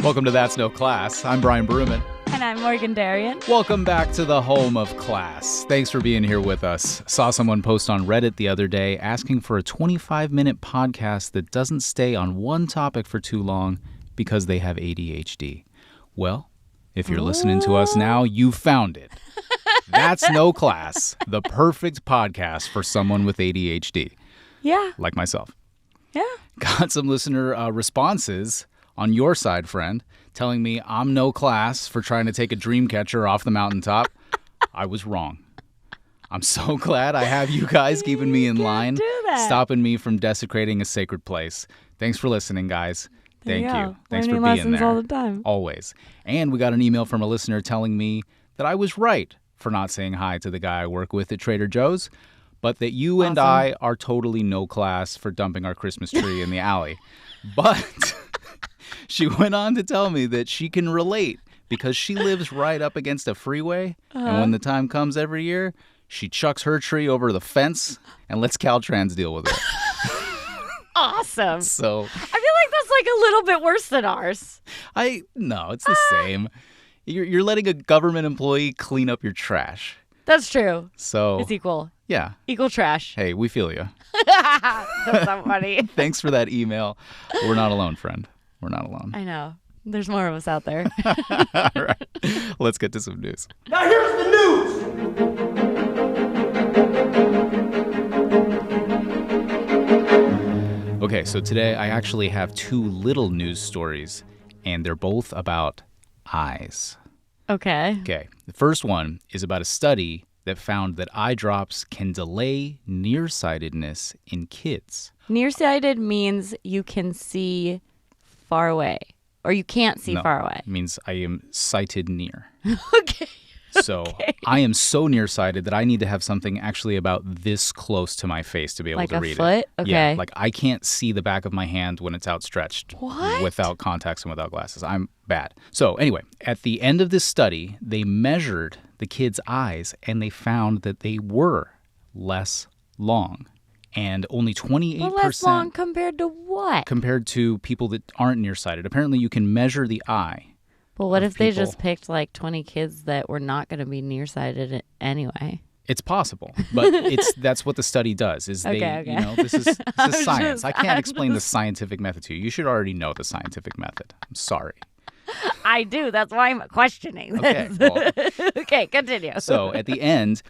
Welcome to That's No Class. I'm Brian Bruman. And I'm Morgan Darien. Welcome back to the home of class. Thanks for being here with us. Saw someone post on Reddit the other day asking for a 25-minute podcast that doesn't stay on one topic for too long because they have ADHD. Well, if you're listening to us now, you found it. That's No Class, the perfect podcast for someone with ADHD. Yeah. Like myself. Yeah. Got some listener responses on your side, friend, telling me I'm no class for trying to take a dream catcher off the mountaintop. I was wrong. I'm so glad I have you guys keeping me in line, stopping me from desecrating a sacred place. Thanks for listening, guys. Thank you. Thanks for being there. All the time. Always. And we got an email from a listener telling me that I was right for not saying hi to the guy I work with at Trader Joe's, but that you and I are totally no class for dumping our Christmas tree in the alley. But she went on to tell me that she can relate because she lives right up against a freeway. And when the time comes every year, she chucks her tree over the fence and lets Caltrans deal with it. Awesome. So I feel like that's like a little bit worse than ours. No, it's the same. You're letting a government employee clean up your trash. That's true. So it's equal. Yeah. Equal trash. Hey, we feel you. That's so funny. Thanks for that email. We're not alone, friend. We're not alone. I know. There's more of us out there. All right. Let's get to some news. Now here's the news. Okay, so today I actually have two little news stories, and they're both about eyes. Okay. Okay. The first one is about a study that found that eye drops can delay nearsightedness in kids. Nearsighted means you can see far away, or you can't see far away. It means I am sighted near. Okay. So I am so nearsighted that I need to have something actually about this close to my face to be able to read it. Like a foot? Okay. Yeah, like I can't see the back of my hand when it's outstretched. What? Without contacts and without glasses. I'm bad. So anyway, at the end of this study, they measured the kids' eyes and they found that they were less long. And only 28%. Well, less long compared to what? Compared to people that aren't nearsighted. Apparently you can measure the eye. Well, what if they people. just picked like 20 kids that were not going to be nearsighted anyway? It's possible, but that's what the study does. Is Okay. You know, this is science. I can't explain the scientific method to you. You should already know the scientific method. I'm sorry. I do. That's why I'm questioning this. Okay, well, Okay, continue. so at the end,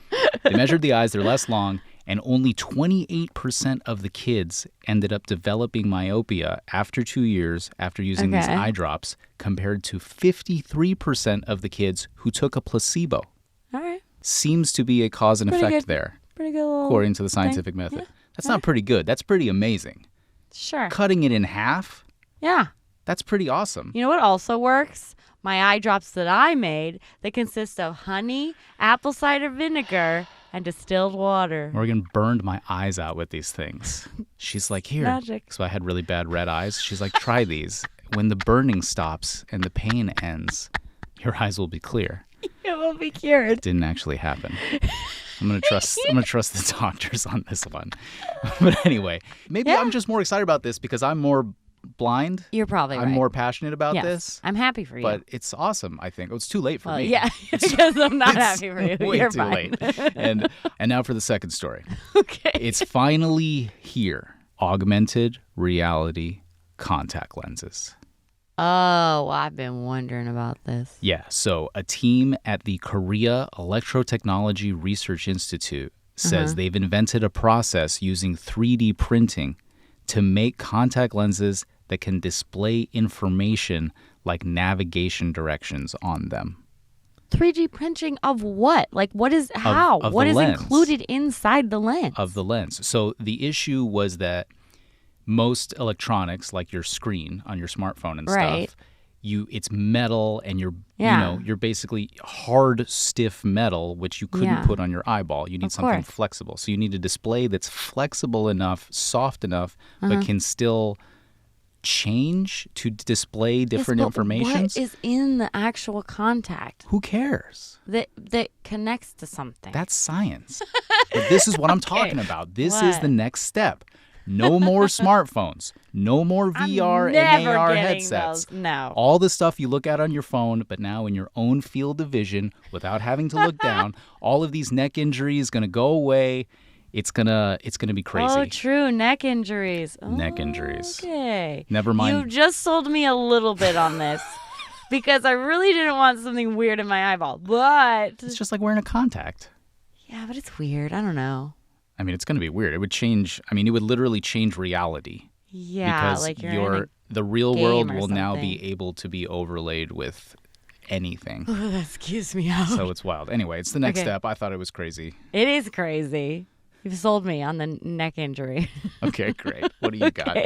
they measured the eyes. They're less long, and only 28% of the kids ended up developing myopia after 2 years after using these eye drops, compared to 53% of the kids who took a placebo. All right. Seems to be a cause and effect there, Pretty good little according to the scientific method. Yeah. That's not pretty good. That's pretty amazing. Sure. Cutting it in half, Yeah. that's pretty awesome. You know what also works? My eye drops that I made that consist of honey, apple cider vinegar, and distilled water. Morgan burned my eyes out with these things. She's like, here. Magic. So I had really bad red eyes. She's like, try these. When the burning stops and the pain ends, your eyes will be clear. It will be cured. Didn't actually happen. I'm gonna trust the doctors on this one. But anyway, maybe I'm just more excited about this because I'm more blind. You're probably right. I'm more passionate about Yes. this. I'm happy for you. But it's awesome, I think. Oh, it's too late for me. Yeah, because I'm not happy for you. Way You're too fine. late. And now for the second story. Okay. It's finally here. Augmented reality contact lenses. Oh, I've been wondering about this. Yeah, so a team at the Korea Electrotechnology Research Institute says they've invented a process using 3D printing to make contact lenses that can display information like navigation directions on them. 3D printing of what? Like, what is, how? Of What the is lens. included inside the lens? Of the lens. So the issue was that most electronics, like your screen on your smartphone and Right. stuff, it's metal and Yeah. you're basically hard, stiff metal, which you couldn't Yeah. put on your eyeball. You need Of something course. flexible. So you need a display that's flexible enough, soft enough, but can still change to display different Yes, but information. what is in the actual contact Who cares? that connects to something? That's science. But this is what I'm talking about. This is What? the next step. No more smartphones. No more VR and AR headsets. Those. No. All the stuff you look at on your phone, but now in your own field of vision without having to look down. All of these neck injuries going to go away. It's gonna be crazy. Oh, true. Neck injuries. Neck injuries. Okay. Never mind. You just sold me a little bit on this because I really didn't want something weird in my eyeball. But It's just like wearing a contact. yeah, but it's weird. I don't know. I mean, it's going to be weird. It would change. I mean, it would literally change reality. Yeah, because like you're in the real game world or will now something. be able to be overlaid with anything. Oh, that skews me out. So it's wild. Anyway, it's the next Okay. step. I thought it was crazy. It is crazy. You've sold me on the neck injury. Okay, great. What do you got?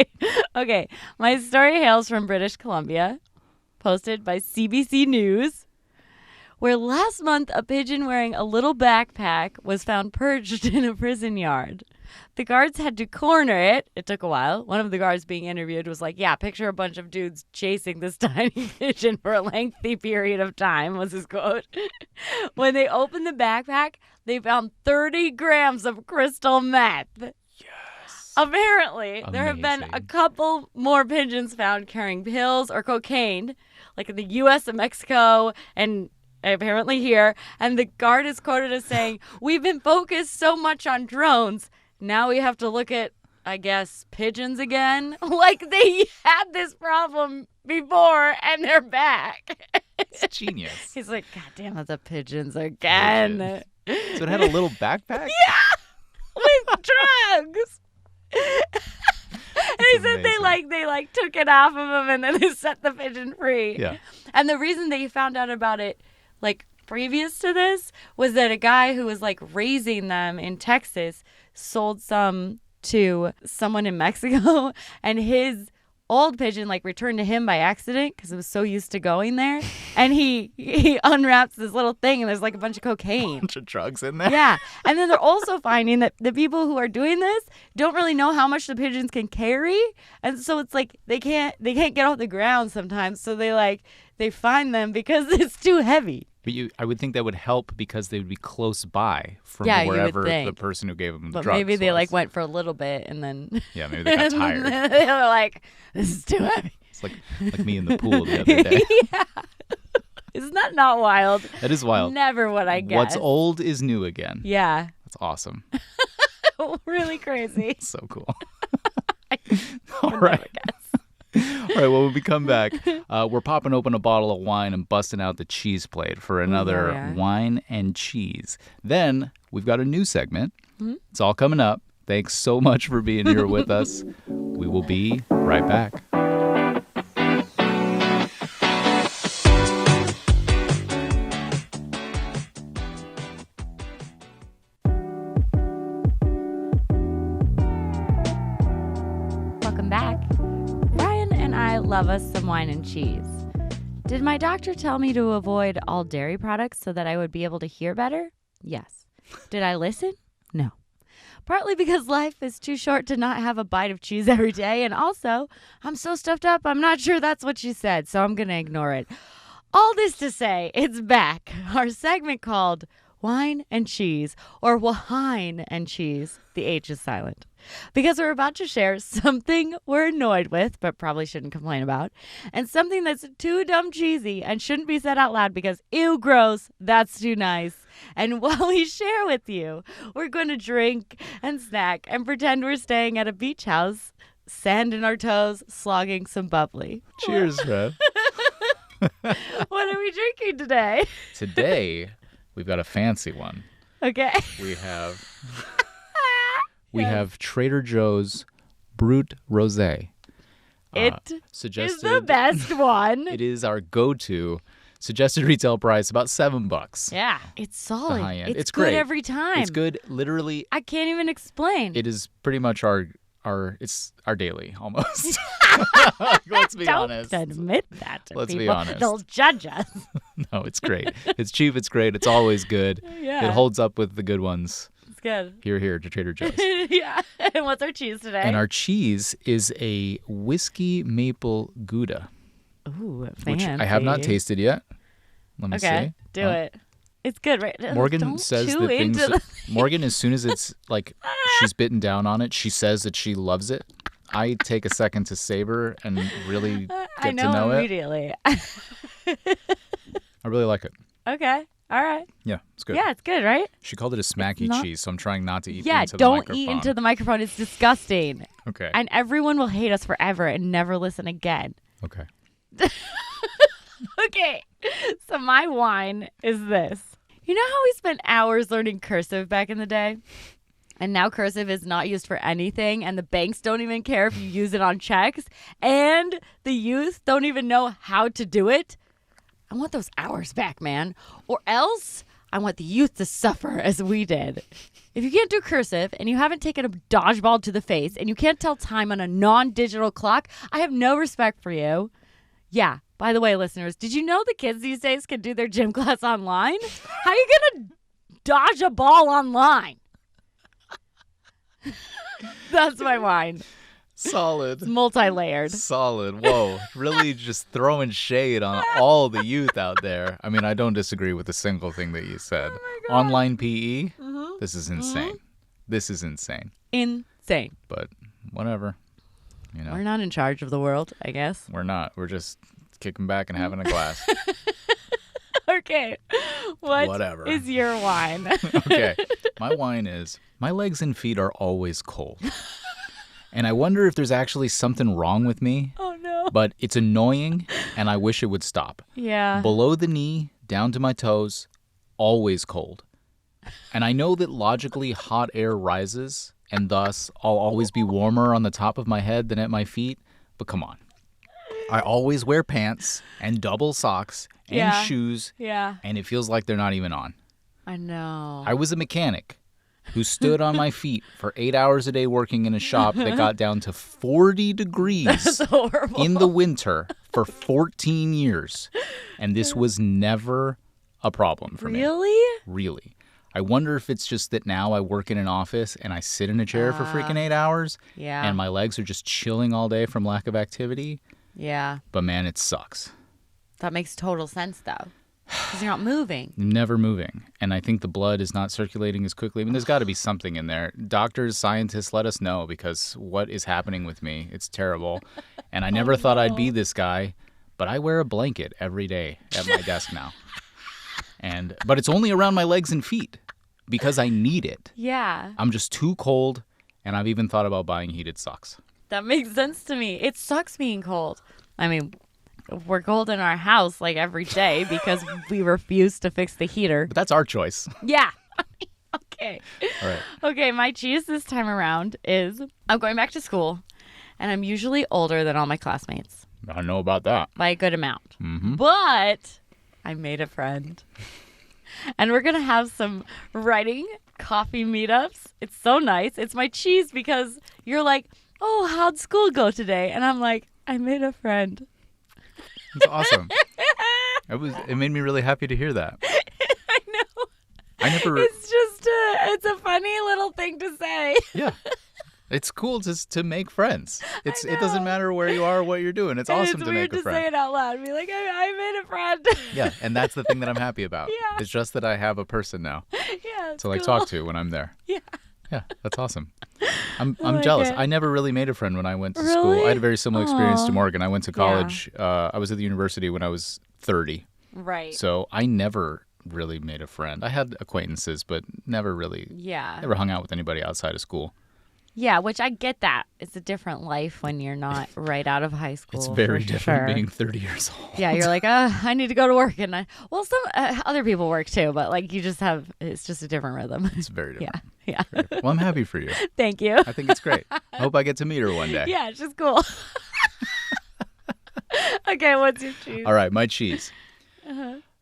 Okay. My story hails from British Columbia, posted by CBC News, where last month a pigeon wearing a little backpack was found perched in a prison yard. The guards had to corner it. It took a while. One of the guards being interviewed was like, yeah, picture a bunch of dudes chasing this tiny pigeon for a lengthy period of time, was his quote. When they opened the backpack, they found 30 grams of crystal meth. Yes. Apparently, there have been a Amazing. couple more pigeons found carrying pills or cocaine, like in the U.S. and Mexico and apparently here. And the guard is quoted as saying, "We've been focused so much on drones. Now we have to look at, I guess, pigeons again." Like they had this problem before and they're back. It's genius. He's like, God damn it, the pigeons again. Pigeon. So it had a little backpack? With drugs. And he said they amazing. took it off of him and then they set the pigeon free. Yeah. And the reason they found out about it like previous to this was that a guy who was like raising them in Texas sold some to someone in Mexico and his old pigeon like returned to him by accident because it was so used to going there. And he unwraps this little thing and there's like a bunch of cocaine. Bunch of drugs in there. Yeah. And then they're also finding that the people who are doing this don't really know how much the pigeons can carry. And so it's like they can't get off the ground sometimes. So they find them because it's too heavy. But I would think that would help because they would be close by from Yeah, you would wherever the think. person who gave them the But drugs maybe they was. went for a little bit and then Yeah, maybe they got tired. they were like, this is too heavy. It's like me in the pool the other day. Yeah. Isn't that not wild? That is wild. Never would I guess. What's old is new again. Yeah. That's awesome. Really crazy. So cool. All right. All right, well, when we come back, we're popping open a bottle of wine and busting out the cheese plate for another yeah. Whine and Cheese. Then we've got a new segment. Mm-hmm. It's all coming up. Thanks so much for being here with us. We will be right back. Welcome back. Brian and I love us some wine and cheese. Did my doctor tell me to avoid all dairy products so that I would be able to hear better? Yes. Did I listen? No. Partly because life is too short to not have a bite of cheese every day, and also, I'm so stuffed up, I'm not sure that's what she said, so I'm going to ignore it. All this to say, it's back. Our segment called Whine and Cheese, or Whine and Cheese. The H is silent. Because we're about to share something we're annoyed with, but probably shouldn't complain about, and something that's too dumb cheesy and shouldn't be said out loud because, ew, gross, that's too nice. And while we share with you, we're going to drink and snack and pretend we're staying at a beach house, sand in our toes, slogging some bubbly. Cheers, Red. What are we drinking today? Today, we've got a fancy one. Okay. We have Trader Joe's Brut Rosé. It Suggested, is the best one. It is our go-to. Suggested retail price about $7. Yeah. It's solid. high end. It's It's good great. every time. It's good. Literally, I can't even explain. it is pretty much our daily almost. Let's be Don't honest. admit that to Let's be people. honest. They'll judge us. No, it's great. It's cheap. It's great. It's always good. Yeah. It holds up with the good ones. It's good. Here to Trader Joe's. Yeah. And what's our cheese today? And our cheese is a whiskey maple Gouda, Ooh, fancy. which I have not tasted yet. Let me see. Okay, do it. It's good, right? Morgan Don't says chew that things. into the- Morgan, as soon as it's like she's bitten down on it, she says that she loves it. I take a second to savor and really I get to know it. immediately. I really like it. Okay. All right. Yeah, it's good. Yeah, it's good, right? She called it a smacky not- cheese, so I'm trying not to eat Yeah, into the don't microphone. eat into the microphone. It's disgusting. Okay. And everyone will hate us forever and never listen again. Okay. Okay. So my wine is this. You know how we spent hours learning cursive back in the day? And now cursive is not used for anything, and the banks don't even care if you use it on checks, and the youth don't even know how to do it? I want those hours back, man. Or else I want the youth to suffer as we did. If you can't do cursive and you haven't taken a dodgeball to the face and you can't tell time on a non-digital clock, I have no respect for you. Yeah, by the way, listeners, did you know the kids these days can do their gym class online? How are you going to dodge a ball online? That's my wine. Solid. It's multi-layered. Solid. Whoa. Really just throwing shade on all the youth out there. I mean, I don't disagree with a single thing that you said. Online PE? This is insane. This is insane. Insane. But whatever. You know, We're not in charge of the world, I guess. we're not. We're just kicking back and having a glass. Okay. Whatever. Is your wine? Okay. My wine is my legs and feet are always cold. And I wonder if there's actually something wrong with me, Oh, no. but it's annoying and I wish it would stop. Yeah. Below the knee, down to my toes, always cold. And I know that logically hot air rises and thus I'll always be warmer on the top of my head than at my feet. But come on. I always wear pants and double socks and Yeah. shoes, Yeah. and it feels like they're not even on. I know. I was a mechanic who stood on my feet for 8 hours a day working in a shop that got down to 40 degrees That's horrible. in the winter for 14 years. And this was never a problem for me. Really? Really. I wonder if it's just that now I work in an office and I sit in a chair for freaking 8 hours Yeah. and my legs are just chilling all day from lack of activity. Yeah. But man, it sucks. That makes total sense, though. Because you're not moving. Never moving. And I think the blood is not circulating as quickly. I mean, there's got to be something in there. Doctors, scientists, let us know because what is happening with me? It's terrible. And I never thought I'd be this guy, but I wear a blanket every day at my desk now. But it's only around my legs and feet because I need it. Yeah. I'm just too cold, and I've even thought about buying heated socks. That makes sense to me. It sucks being cold. I mean, we're cold in our house like every day because we refuse to fix the heater. But that's our choice. Yeah. Okay. All right. Okay, my cheese this time around is I'm going back to school, and I'm usually older than all my classmates I don't know about that. by a good amount. Mm-hmm. But I made a friend. And we're going to have some writing coffee meetups. It's so nice. It's my cheese because you're like, oh, how'd school go today? And I'm like, I made a friend. It's awesome. It made me really happy to hear that. I know. I never. It's just it's a funny little thing to say. Yeah. It's cool just to make friends. It know. doesn't matter where you are or what you're doing. It's And awesome it's to weird make a to say friend. it out loud. Be like, I made a friend. Yeah, and that's the thing that I'm happy about. Yeah. It's just that I have a person now Yeah. to like cool. talk to when I'm there. Yeah. Yeah, that's awesome. I'm like jealous. it. I never really made a friend when I went to Really? school. I had a very similar experience to Aw. Morgan. I went to college. I was at the university when I was 30. Right. So I never really made a friend. I had acquaintances, but never hung out with anybody outside of school. Yeah, which I get that. It's a different life when you're not right out of high school. It's very for different sure. being 30 years old. Yeah, you're like, I need to go to work. And some other people work too, but like you just it's just a different rhythm. It's very different. Yeah. Very different. Well, I'm happy for you. Thank you. I think it's great. I hope I get to meet her one day. Yeah, it's just cool. Okay, what's your cheese? All right, my cheese.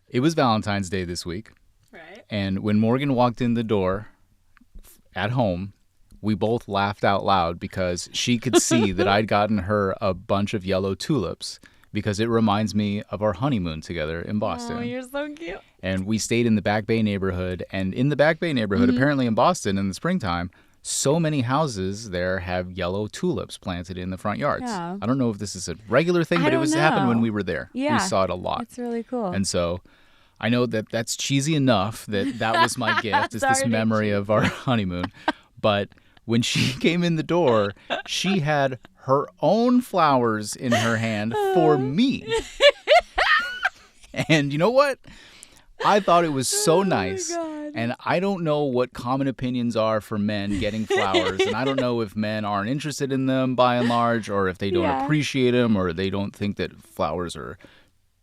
It was Valentine's Day this week. Right. And when Morgan walked in the door at home, we both laughed out loud because she could see that I'd gotten her a bunch of yellow tulips because it reminds me of our honeymoon together in Boston. Oh, you're so cute. And we stayed in the Back Bay neighborhood. And in the Back Bay neighborhood, apparently in Boston in the springtime, so many houses there have yellow tulips planted in the front yards. Yeah. I don't know if this is a regular thing, I but it don't happened when know. we were there. Yeah. We saw it a lot. It's really cool. And so I know that that's cheesy enough that was my gift, is this Sorry, memory of our honeymoon. But when she came in the door, she had her own flowers in her hand for me. And you know what? I thought it was so nice. And I don't know what common opinions are for men getting flowers. And I don't know if men aren't interested in them by and large, or if they don't appreciate them, or they don't think that flowers are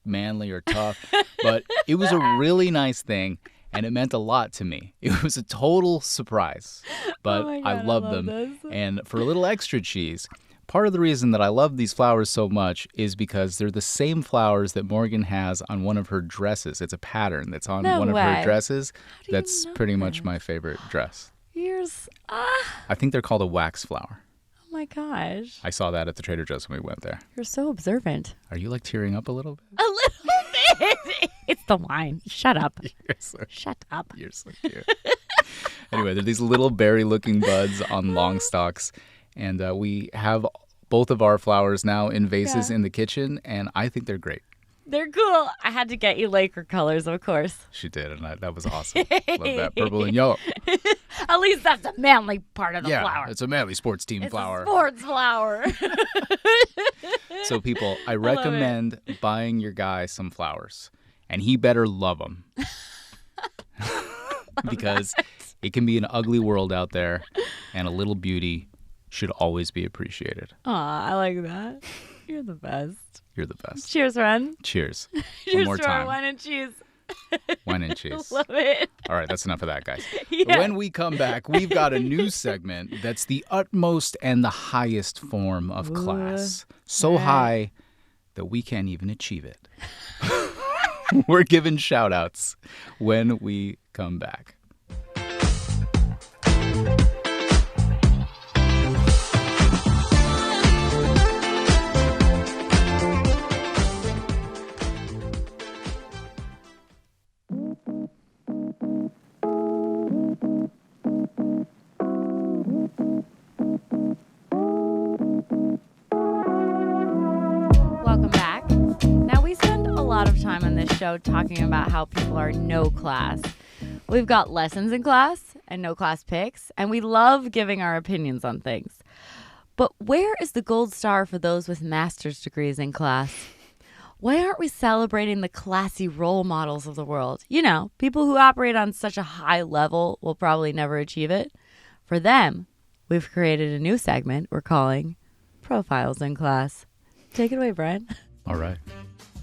manly or tough. But it was a really nice thing, and it meant a lot to me. It was a total surprise. But I love them. This. And for a little extra cheese, part of the reason that I love these flowers so much is because they're the same flowers that Morgan has on one of her dresses. It's a pattern that's on one of her dresses. That's pretty much my favorite dress. I think they're called a wax flower. Oh my gosh. I saw that at the Trader Joe's when we went there. You're so observant. Are you like tearing up a little bit? A little bit. It's the wine. Shut up. Shut up. You're so cute. Anyway, they're these little berry-looking buds on long stalks. And we have both of our flowers now in vases in the kitchen, and I think they're great. They're cool. I had to get you Laker colors, of course. She did, and that was awesome. Love that purple and yellow. At least that's the manly part of the flower. Yeah, it's a manly sports team flower. It's a sports flower. So, people, I recommend buying your guy some flowers, and he better love them. Because it can be an ugly world out there, and a little beauty should always be appreciated. Aw, I like that. You're the best. You're the best. Cheers, friend. Cheers. Cheers One more to time. our wine and cheese. Wine and cheese. Love it. All right, that's enough of that, guys. Yeah. When we come back, we've got a new segment that's the utmost and the highest form of class. So high that we can't even achieve it. We're giving shout-outs when we come back. Welcome back. Now, we spend a lot of time on this show talking about how people are no class. We've got lessons in class and no class picks, and we love giving our opinions on things. But where is the gold star for those with master's degrees in class? Why aren't we celebrating the classy role models of the world? You know, people who operate on such a high level will probably never achieve it. For them, we've created a new segment we're calling Profiles in Class. Take it away, Brian. All right.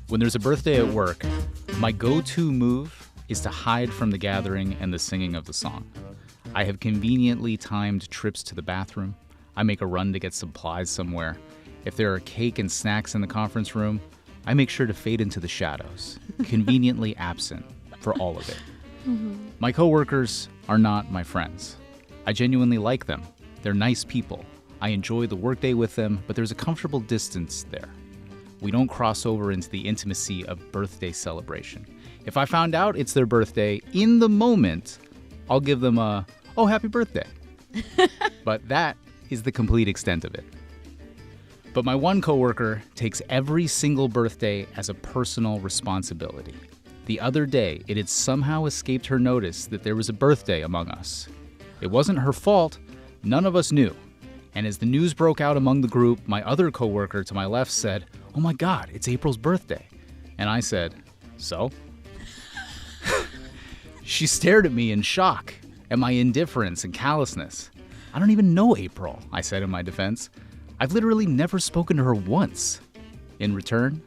When there's a birthday at work, my go-to move is to hide from the gathering and the singing of the song. I have conveniently timed trips to the bathroom. I make a run to get supplies somewhere. If there are cake and snacks in the conference room, I make sure to fade into the shadows, conveniently absent for all of it. My coworkers are not my friends. I genuinely like them. They're nice people. I enjoy the workday with them, but there's a comfortable distance there. We don't cross over into the intimacy of birthday celebration. If I found out it's their birthday, in the moment, I'll give them a, "Oh, happy birthday." But that is the complete extent of it. But my one coworker takes every single birthday as a personal responsibility. The other day, it had somehow escaped her notice that there was a birthday among us. It wasn't her fault. None of us knew. And as the news broke out among the group, my other coworker to my left said, "Oh my God, it's April's birthday." And I said, "So?" She stared at me in shock at my indifference and callousness. "I don't even know April," I said in my defense. "I've literally never spoken to her once." In return,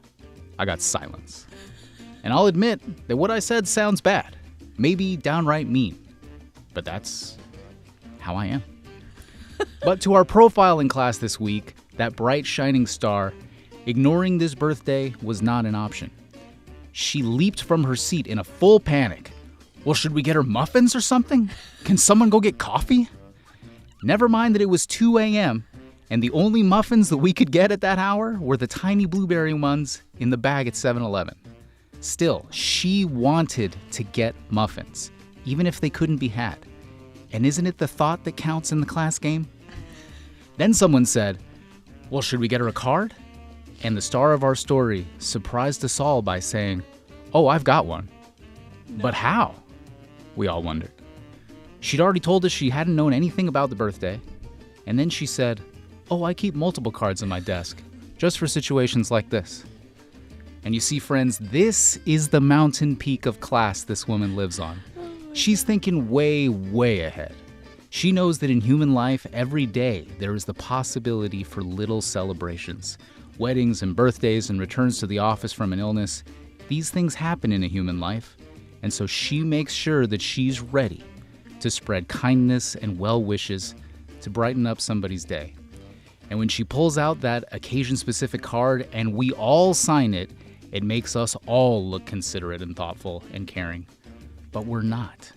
I got silence. And I'll admit that what I said sounds bad, maybe downright mean, but that's how I am. But to our profiling class this week, that bright shining star, ignoring this birthday was not an option. She leaped from her seat in a full panic. "Well, should we get her muffins or something? Can someone go get coffee?" Never mind that it was 2 a.m., and the only muffins that we could get at that hour were the tiny blueberry ones in the bag at 7-Eleven. Still, she wanted to get muffins, even if they couldn't be had. And isn't it the thought that counts in the class game? Then someone said, "Well, should we get her a card?" And the star of our story surprised us all by saying, "Oh, I've got one." But how? We all wondered. She'd already told us she hadn't known anything about the birthday. And then she said, "Oh, I keep multiple cards on my desk, just for situations like this." And you see, friends, this is the mountain peak of class this woman lives on. She's thinking way, way ahead. She knows that in human life, every day, there is the possibility for little celebrations. Weddings and birthdays and returns to the office from an illness. These things happen in a human life. And so she makes sure that she's ready to spread kindness and well wishes to brighten up somebody's day. And when she pulls out that occasion-specific card and we all sign it, it makes us all look considerate and thoughtful and caring. But we're not.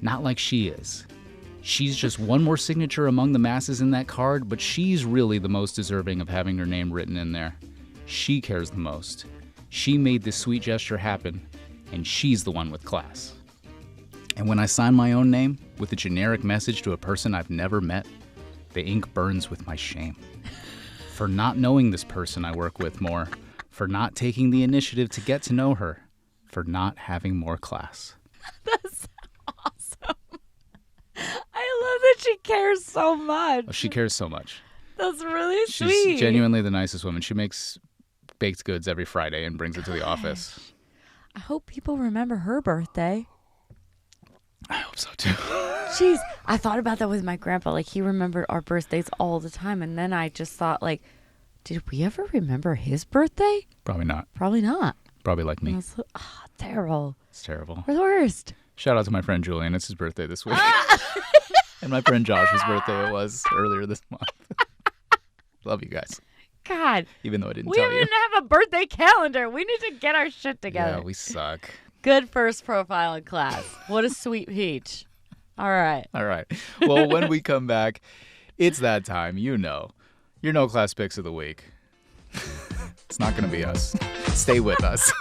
Not like she is. She's just one more signature among the masses in that card, but she's really the most deserving of having her name written in there. She cares the most. She made this sweet gesture happen, and she's the one with class. And when I sign my own name with a generic message to a person I've never met, the ink burns with my shame. For not knowing this person I work with more, for not taking the initiative to get to know her, for not having more class. That's awesome. I love that she cares so much. Oh, she cares so much. That's really She's sweet. genuinely the nicest woman. She makes baked goods every Friday and brings it to the office. I hope people remember her birthday. I hope so too. Jeez, I thought about that with my grandpa. Like, he remembered our birthdays all the time. And then I just thought, like, did we ever remember his birthday? Probably not. Probably not. Probably like me. Terrible. It's terrible. We're the worst. Shout out to my friend Julian. It's his birthday this week. And my friend Josh's birthday it was earlier this month. Love you guys. God. Even though I didn't We tell don't you. even have a birthday calendar. We need to get our shit together. Yeah, we suck. Good first profile in class. What a sweet peach. All right. All right. Well, when we come back, it's that time. You know. Your no class picks of the week. It's not going to be us. Stay with us.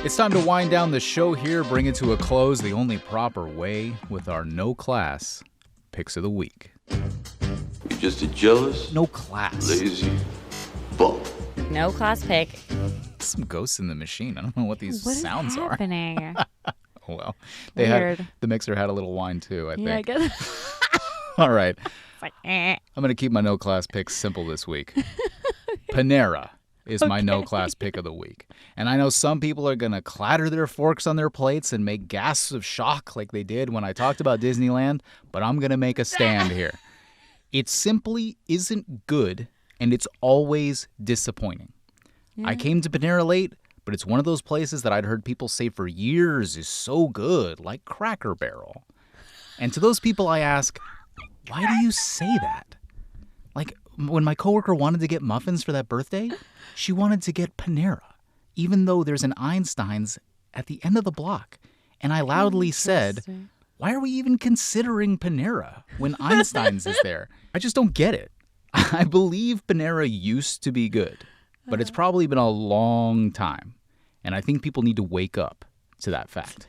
It's time to wind down the show here, bring it to a close the only proper way with our no class picks of the week. You're just a jealous, No class. lazy bum. No class pick. Some ghosts in the machine. I don't know what these What is sounds are. happening? Oh, well, Weird. the mixer had a little wine too, I think. Yeah, I guess. All right. It's like, eh. I'm going to keep my no class picks simple this week. Panera is my no class pick of the week. And I know some people are going to clatter their forks on their plates and make gasps of shock like they did when I talked about Disneyland, but I'm going to make a stand here. It simply isn't good, and it's always disappointing. I came to Panera late, but it's one of those places that I'd heard people say for years is so good, like Cracker Barrel. And to those people I ask, why do you say that? Like, when my coworker wanted to get muffins for that birthday, she wanted to get Panera, even though there's an Einstein's at the end of the block. And I loudly said, why are we even considering Panera when Einstein's is there? I just don't get it. I believe Panera used to be good, but it's probably been a long time. And I think people need to wake up to that fact.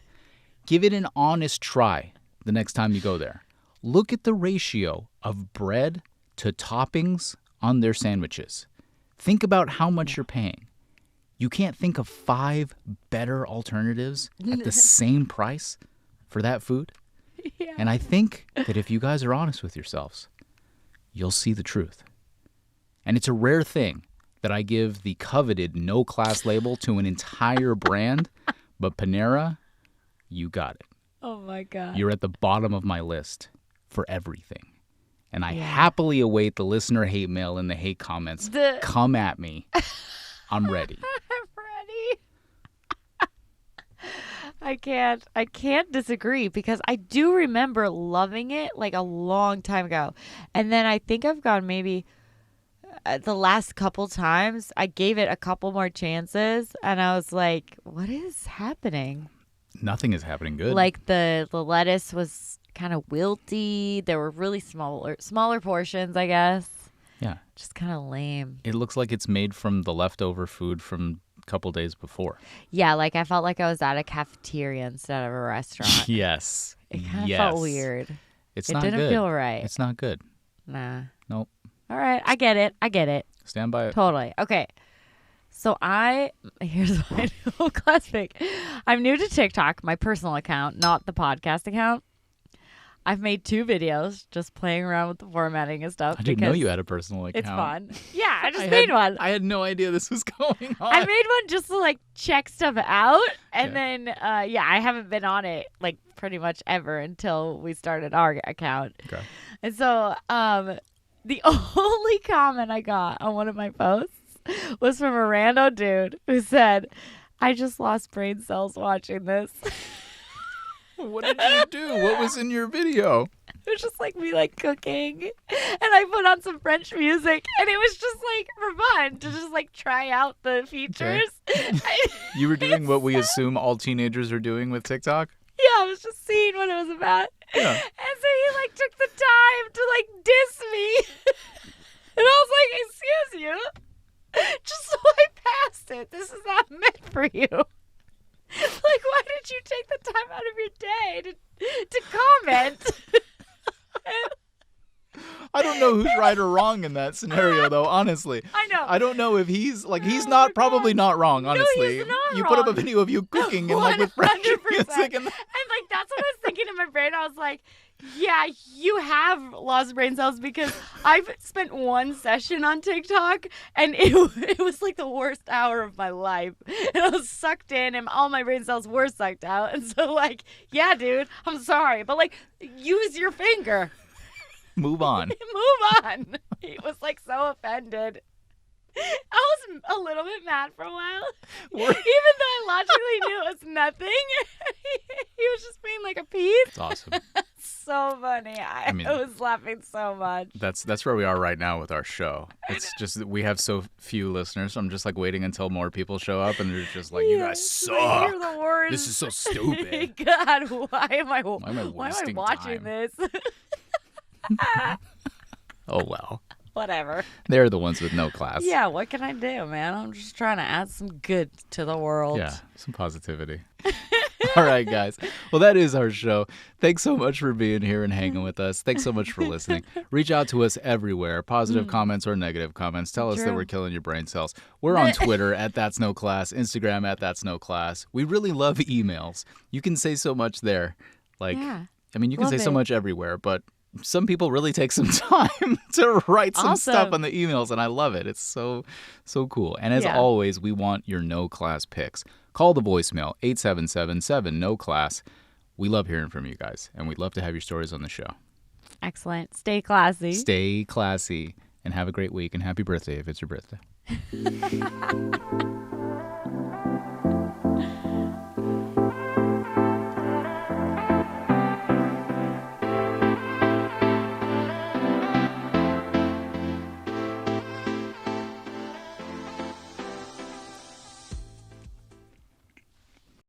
Give it an honest try the next time you go there. Look at the ratio of bread to toppings on their sandwiches. Think about how much you're paying. You can't think of 5 better alternatives at the same price for that food? Yeah. And I think that if you guys are honest with yourselves, you'll see the truth. And it's a rare thing that I give the coveted no class label to an entire brand, but Panera, you got it. Oh, my God. You're at the bottom of my list for everything. And I happily await the listener hate mail and the hate comments. Come at me. I'm ready. I'm ready. I can't disagree because I do remember loving it like a long time ago. And then I think I've gone maybe the last couple times, I gave it a couple more chances and I was like, what is happening? Nothing is happening good. Like the lettuce was kind of wilty. There were really smaller portions, I guess. Yeah. Just kind of lame. It looks like it's made from the leftover food from a couple days before. Yeah, like I felt like I was at a cafeteria instead of a restaurant. Yes. It kind of felt weird. It's It not didn't good. feel right. It's not good. Nah. Nope. All right, I get it. Stand by it. Totally. Okay. So here's my new class pick. I'm new to TikTok, my personal account, not the podcast account. I've made 2 videos just playing around with the formatting and stuff. I didn't know because you had a personal account. It's fun. Yeah, I just made one. I had no idea this was going on. I made one just to like check stuff out. And Okay. then, I haven't been on it like pretty much ever until we started our account. Okay. And so the only comment I got on one of my posts was from a rando dude who said, I just lost brain cells watching this. What did you do? What was in your video? It was just like me like cooking, and I put on some French music, and it was just like for fun to just like try out the features. You were doing what we assume all teenagers are doing with TikTok? Yeah, I was just seeing what it was about. Yeah. And so he like took the time to like diss me, and I was like, "Excuse you, just swipe past it. This is not meant for you." Like, why did you take the time out of your day to comment? I don't know who's right or wrong in that scenario, though, honestly. I know. I don't know if he's Oh not my probably God. not wrong, honestly. he's not You put up a wrong. video of you cooking and like with French 100%. music and And like that's what I was thinking in my brain. I was like, yeah, you have lost brain cells because I've spent one session on TikTok and it was like the worst hour of my life. And I was sucked in and all my brain cells were sucked out. And so like, yeah, dude, I'm sorry. But like, use your finger. move on. Move on. He was like so offended. I was a little bit mad for a while. Even though I logically knew it was nothing. He was just being like a piece. It's awesome. So funny. I mean- was laughing so much. That's where we are right now with our show. It's just that we have so few listeners. So I'm just like waiting until more people show up, and they're just like, "You guys Yes, suck. like, you're the worst. This is so stupid." God, why am I wasting watching time? this? Oh well, Whatever. they're the ones with no class. Yeah, what can I do, man? I'm just trying to add some good to the world. Yeah, some positivity. All right, guys. Well, that is our show. Thanks so much for being here and hanging with us. Thanks so much for listening. Reach out to us everywhere, positive comments or negative comments. Tell us that True. we're killing your brain cells. We're on Twitter at That's No Class, Instagram at That's No Class. We really love emails. You can say so much there. Like, Yeah. I mean, you can Love say so it. much everywhere, but some people really take some time to write some stuff Awesome. on the emails, and I love it. It's so cool. And as Yeah. always, we want your no class picks. Call the voicemail 877-7-NO-CLASS. We love hearing from you guys, and we'd love to have your stories on the show. Excellent. Stay classy. Stay classy and have a great week, and happy birthday if it's your birthday.